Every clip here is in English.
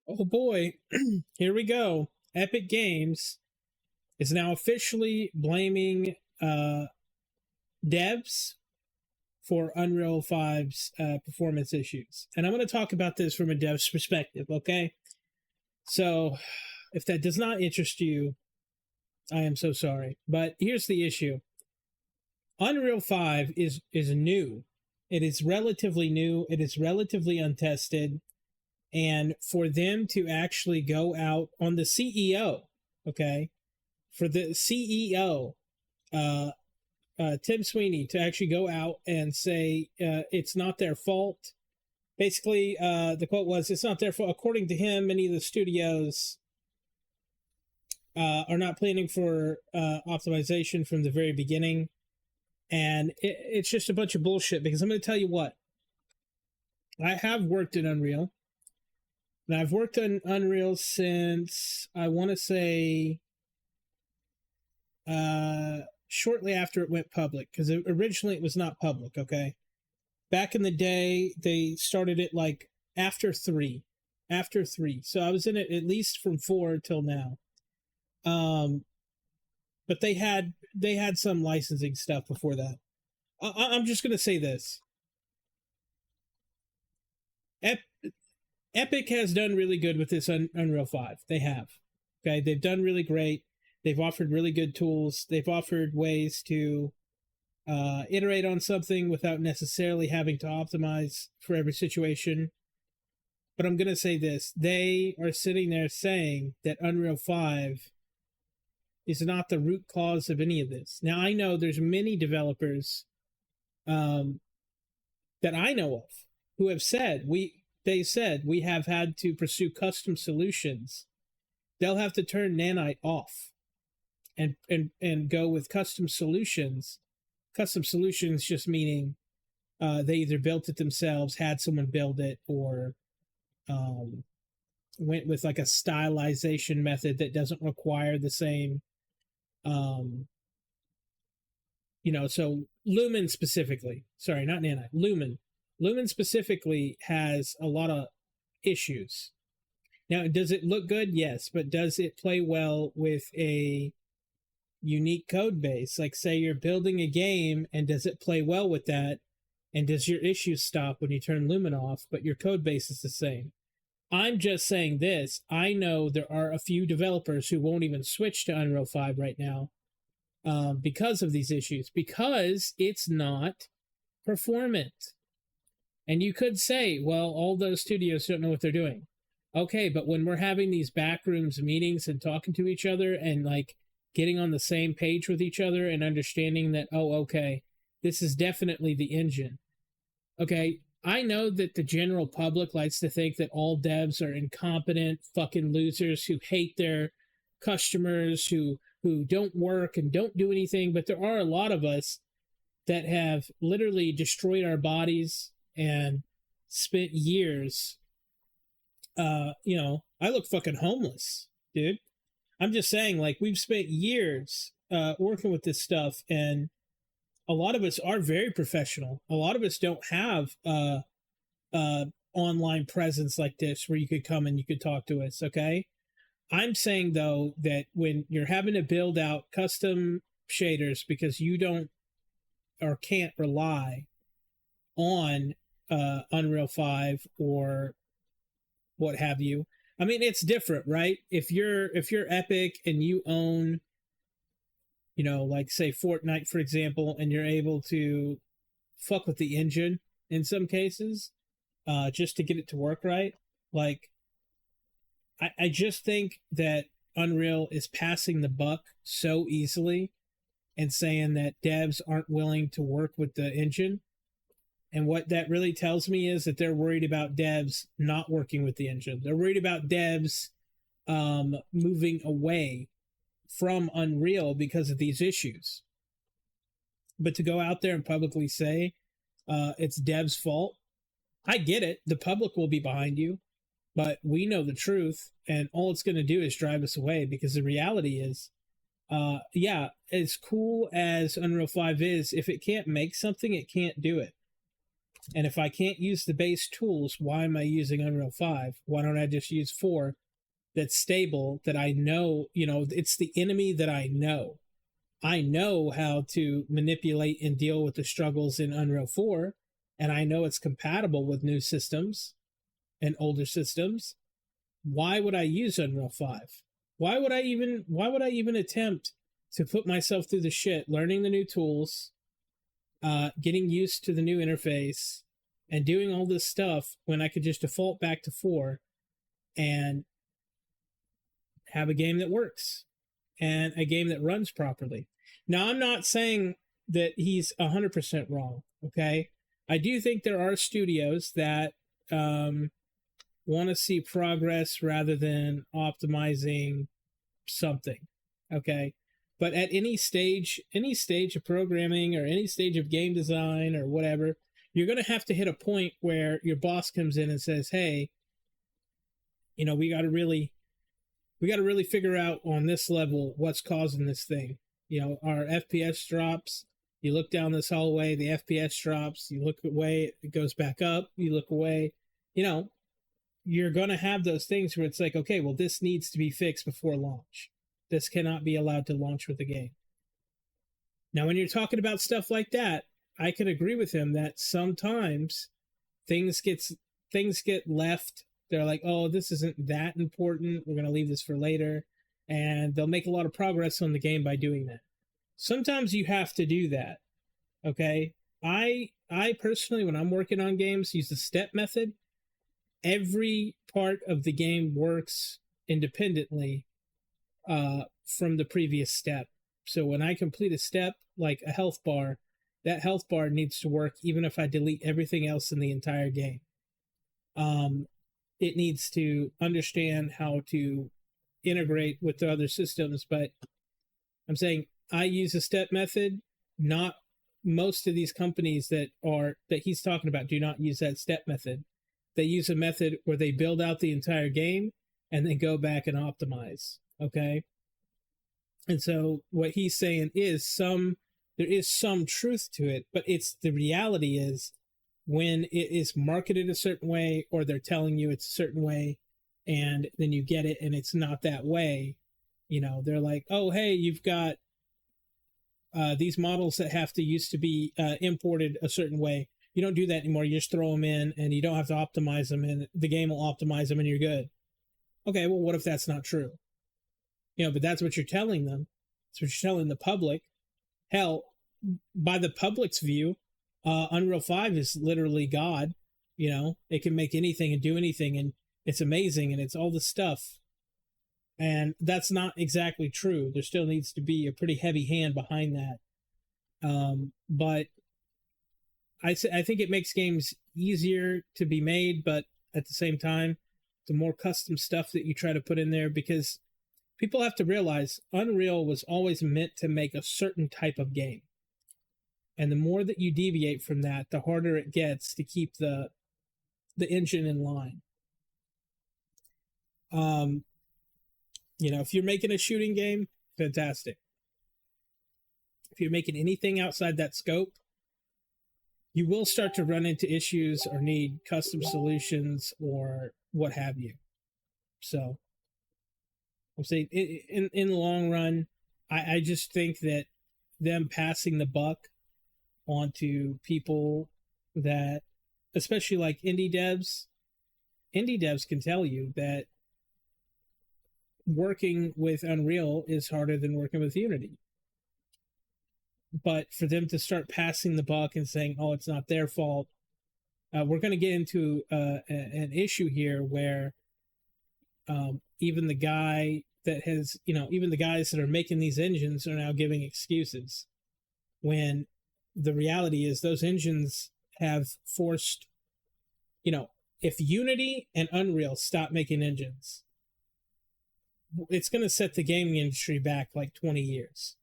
Oh boy, here we go. Epic Games is now officially blaming devs for Unreal 5's performance issues. And I'm going to talk about this from a dev's perspective, okay? So, if that does not interest you, I am so sorry. But here's the issue. Unreal 5 is new. It is relatively new. It is relatively untested. And for them to actually go out on the CEO, okay, for the CEO, Tim Sweeney, to actually go out and say it's not their fault. Basically, the quote was, it's not their fault. According to him, many of the studios are not planning for optimization from the very beginning. And it's just a bunch of bullshit, because I'm going to tell you what. I have worked in Unreal. And I've worked on Unreal since, I want to say, shortly after it went public, because originally it was not public, okay? Back in the day, they started it like after 3. So I was in it at least from 4 till now. But they had some licensing stuff before that. I'm just going to say this. Epic has done really good with this Unreal 5. They have. Okay, they've done really great. They've offered really good tools. They've offered ways to iterate on something without necessarily having to optimize for every situation. But I'm going to say this. They are sitting there saying that Unreal 5 is not the root cause of any of this. Now, I know there's many developers that I know of who have said, they said we have had to pursue custom solutions. They'll have to turn Nanite off and go with custom solutions. Custom solutions just meaning they either built it themselves, had someone build it, or went with like a stylization method that doesn't require the same, so Lumen specifically, sorry, not Nanite, Lumen specifically has a lot of issues. Now, does it look good? Yes, but does it play well with a unique code base? Like, say you're building a game, and does it play well with that? And does your issues stop when you turn Lumen off, but your code base is the same? I'm just saying this. I know there are a few developers who won't even switch to Unreal 5 right now because of these issues, because it's not performant. And you could say, well, all those studios don't know what they're doing. Okay, but when we're having these backrooms meetings and talking to each other and like getting on the same page with each other and understanding that, oh, okay, this is definitely the engine. Okay, I know that the general public likes to think that all devs are incompetent fucking losers who hate their customers, who don't work and don't do anything, but there are a lot of us that have literally destroyed our bodies and spent years, I look fucking homeless, dude. I'm just saying, like, we've spent years working with this stuff, and a lot of us are very professional. A lot of us don't have online presence like this where you could come and you could talk to us, okay? I'm saying, though, that when you're having to build out custom shaders because you don't or can't rely on Unreal 5 or what have you. I mean, it's different, right? If you're Epic and you own, like say Fortnite, for example, and you're able to fuck with the engine in some cases, just to get it to work right. Like, I just think that Unreal is passing the buck so easily and saying that devs aren't willing to work with the engine. And what that really tells me is that they're worried about devs not working with the engine. They're worried about devs moving away from Unreal because of these issues. But to go out there and publicly say it's devs' fault, I get it. The public will be behind you. But we know the truth, and all it's going to do is drive us away, because the reality is, as cool as Unreal 5 is, if it can't make something, it can't do it. And if I can't use the base tools, why am I using Unreal 5? Why don't I just use 4 that's stable, that I know, it's the enemy that I know. I know how to manipulate and deal with the struggles in Unreal 4, and I know it's compatible with new systems and older systems. Why would I use Unreal 5? Why would I even attempt to put myself through the shit, learning the new tools, getting used to the new interface, and doing all this stuff when I could just default back to 4 and have a game that works and a game that runs properly? Now, I'm not saying that he's 100% wrong, okay? I do think there are studios that want to see progress rather than optimizing something, okay? But at any stage of programming or any stage of game design or whatever, you're going to have to hit a point where your boss comes in and says, hey, we got to really figure out on this level what's causing this thing. Our FPS drops. You look down this hallway, the FPS drops. You look away, it goes back up. You look away. You're going to have those things where it's like, okay, well, this needs to be fixed before launch. This cannot be allowed to launch with the game. Now, when you're talking about stuff like that, I can agree with him that sometimes things get left. They're like, oh, this isn't that important. We're going to leave this for later. And they'll make a lot of progress on the game by doing that. Sometimes you have to do that. Okay? I personally, when I'm working on games, use the step method. Every part of the game works independently from the previous step. So when I complete a step, like a health bar, that health bar needs to work even if I delete everything else in the entire game. It needs to understand how to integrate with the other systems, but I'm saying I use a step method. Not most of these companies that he's talking about do not use that step method. They use a method where they build out the entire game and then go back and optimize. Okay. And so what he's saying is there is some truth to it, but the reality is when it is marketed a certain way, or they're telling you it's a certain way, and then you get it and it's not that way, they're like, oh, hey, you've got these models that used to be imported a certain way. You don't do that anymore. You just throw them in and you don't have to optimize them, and the game will optimize them and you're good. Okay, well, what if that's not true? But that's what you're telling them. That's what you're telling the public. Hell, by the public's view, Unreal 5 is literally God. It can make anything and do anything, and it's amazing, and it's all this stuff. And that's not exactly true. There still needs to be a pretty heavy hand behind that. But I think it makes games easier to be made, but at the same time, the more custom stuff that you try to put in there, because people have to realize Unreal was always meant to make a certain type of game. And the more that you deviate from that, the harder it gets to keep the engine in line. If you're making a shooting game, fantastic. If you're making anything outside that scope, you will start to run into issues or need custom solutions or what have you. So I'm saying in the long run, I just think that them passing the buck onto people that, especially like indie devs can tell you that working with Unreal is harder than working with Unity. But for them to start passing the buck and saying, oh, it's not their fault, we're going to get into an issue here where even the guys that are making these engines are now giving excuses, when the reality is those engines have forced, if Unity and Unreal stop making engines, it's going to set the gaming industry back like 20 years,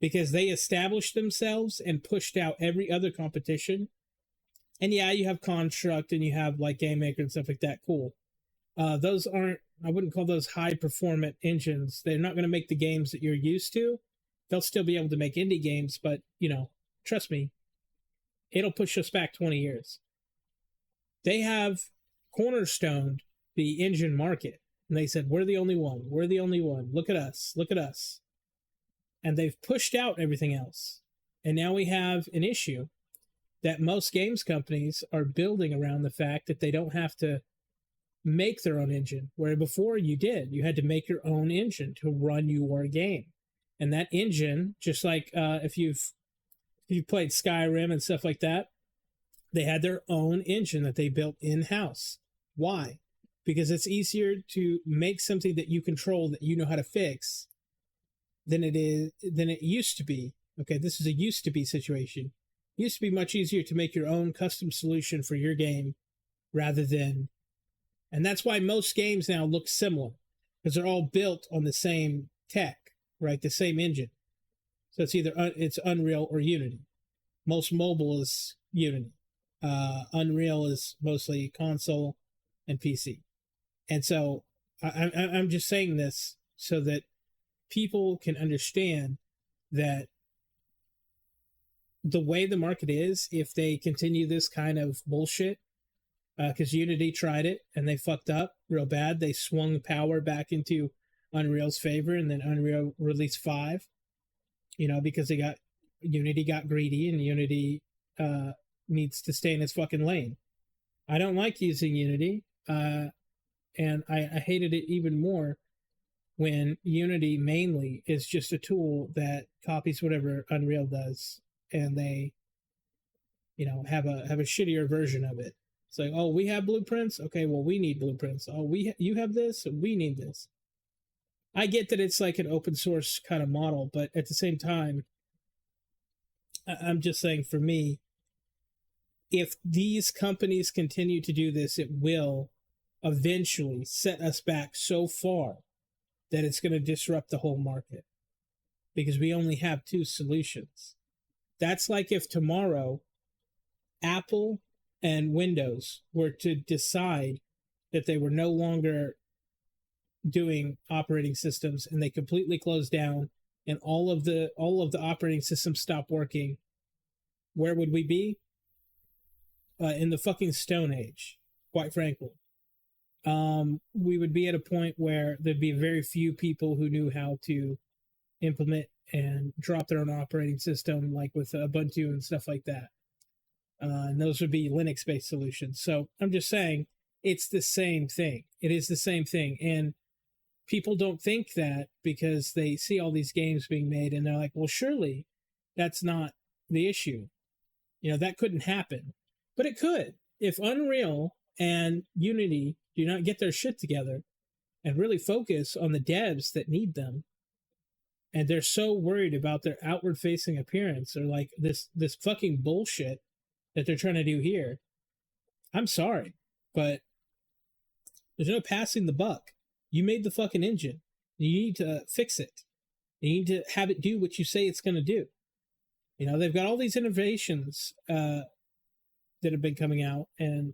because they established themselves and pushed out every other competition. And yeah, you have Construct and you have like Game Maker and stuff like that. Cool. Those aren't, I wouldn't call those high performant engines. They're not going to make the games that you're used to. They'll still be able to make indie games, but trust me, it'll push us back 20 years. They have cornerstoned the engine market. And they said, we're the only one. We're the only one. Look at us. Look at us. And they've pushed out everything else. And now we have an issue that most games companies are building around the fact that they don't have to make their own engine, where before you did. You had to make your own engine to run your game. And that engine, just like if you've played Skyrim and stuff like that, they had their own engine that they built in-house. Why? Because it's easier to make something that you control, that you know how to fix, than it used to be. Okay, this is a used to be situation. It used to be much easier to make your own custom solution for your game rather than, and that's why most games now look similar, because they're all built on the same tech, right? The same engine. So it's either it's Unreal or Unity. Most mobile is Unity. Unreal is mostly console and PC. And so I'm just saying this so that people can understand that the way the market is, if they continue this kind of bullshit, because Unity tried it and they fucked up real bad. They swung power back into Unreal's favor, and then Unreal released 5, because Unity got greedy, and Unity needs to stay in its fucking lane. I don't like using Unity, and I hated it even more when Unity mainly is just a tool that copies whatever Unreal does, and they, have a shittier version of it. It's like, oh, we have blueprints. Okay, well, we need blueprints. Oh, you have this. We need this. I get that it's like an open source kind of model, but at the same time, I'm just saying, for me, if these companies continue to do this, it will eventually set us back so far that it's going to disrupt the whole market, because we only have 2 solutions. That's like if tomorrow Apple and Windows were to decide that they were no longer doing operating systems, and they completely closed down, and all of the operating systems stopped working. Where would we be? In the fucking Stone Age, quite frankly. We would be at a point where there'd be very few people who knew how to implement and drop their own operating system, like with Ubuntu and stuff like that. And those would be Linux-based solutions. So I'm just saying, it's the same thing. It is the same thing. And people don't think that because they see all these games being made, and they're like, well, surely that's not the issue. That couldn't happen. But it could. If Unreal and Unity do not get their shit together and really focus on the devs that need them, and they're so worried about their outward-facing appearance, or like this fucking bullshit that they're trying to do here, I'm sorry, but there's no passing the buck. You made the fucking engine. You need to fix it. You need to have it do what you say it's going to do. They've got all these innovations that have been coming out, and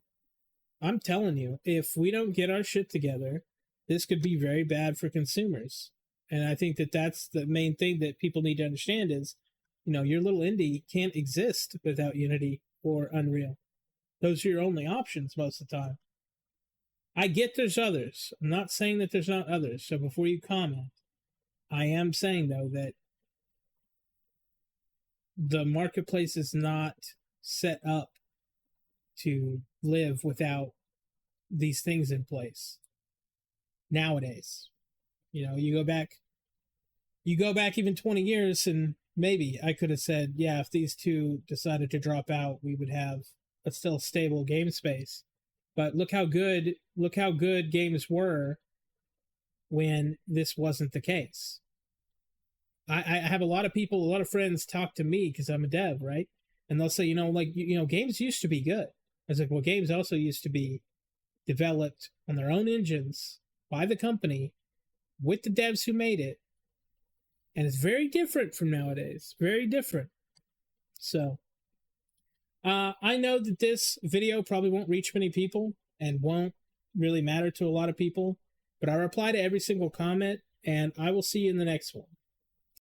I'm telling you, if we don't get our shit together, this could be very bad for consumers. And I think that that's the main thing that people need to understand is, your little indie can't exist without Unity or Unreal. Those are your only options most of the time. I get there's others. I'm not saying that there's not others. So before you comment, I am saying, though, that the marketplace is not set up to live without these things in place nowadays. You go back even 20 years, and maybe I could have said, yeah, if these 2 decided to drop out, we would have a still stable game space. But look how good games were when this wasn't the case. I have a lot of friends talk to me because I'm a dev, right? And they'll say, games used to be good. I was like, well, games also used to be developed on their own engines by the company with the devs who made it. And it's very different from nowadays. Very different. So, I know that this video probably won't reach many people and won't really matter to a lot of people, but I reply to every single comment, and I will see you in the next one.